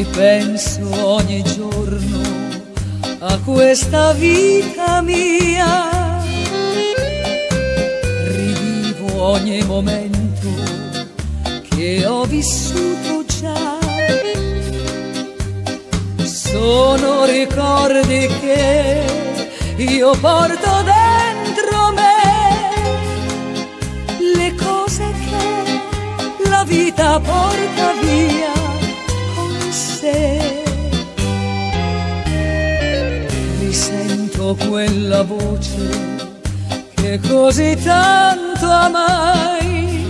Ripenso ogni giorno a questa vita mia, rivivo ogni momento che ho vissuto già. Sono ricordi che io porto dentro me, le cose che la vita porta via con sé. Risento quella voce che così tanto amai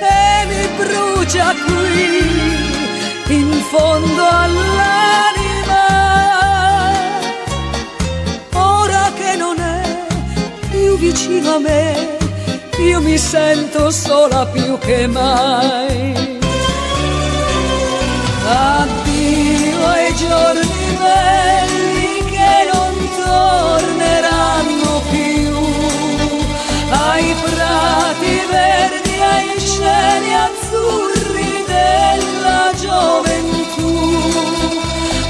e mi brucia qui in fondo all'anima. Ora che non è più vicino a me, io mi sento sola più che mai. Addio ai giorni belli che non torneranno più, ai prati verdi, ai cieli azzurri della gioventù,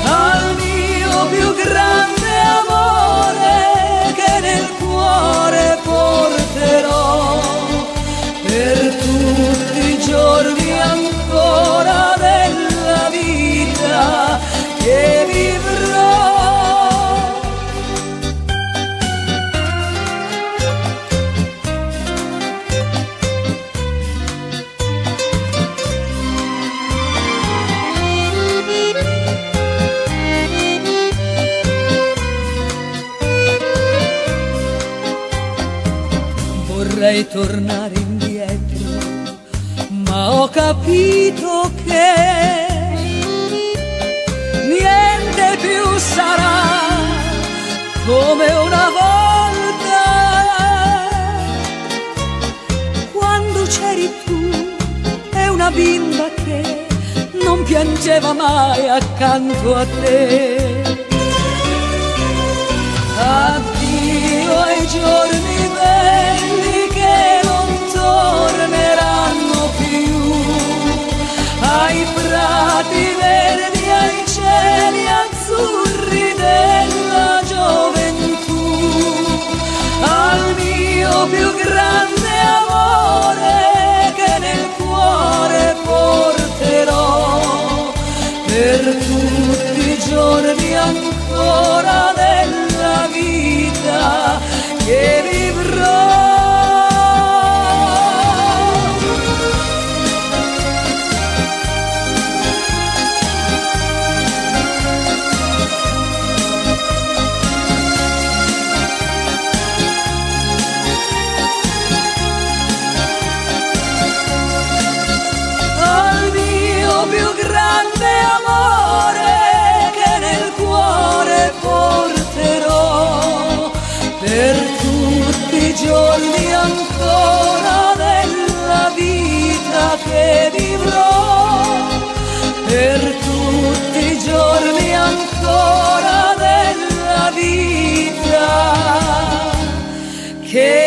al mio più grande amore che nel cuore porterò per tutti i giorni ancora della vita che vivrò. Vorrei tornare indietro, ma ho capito che niente più sarà come una volta. Quando c'eri tu e una bimba che non piangeva mai accanto a te. Addio ai giorni belli che non torneranno più, ai prati verdi, ai cieli azzurri della gioventù, al mio più grande amore che nel cuore porterò per tutti i giorni ancora della vita che vivrò. Al mio più grande amore che nel cuore porterò per tutti i giorni ancora della vita che vivrò, per tutti i giorni ancora della vita che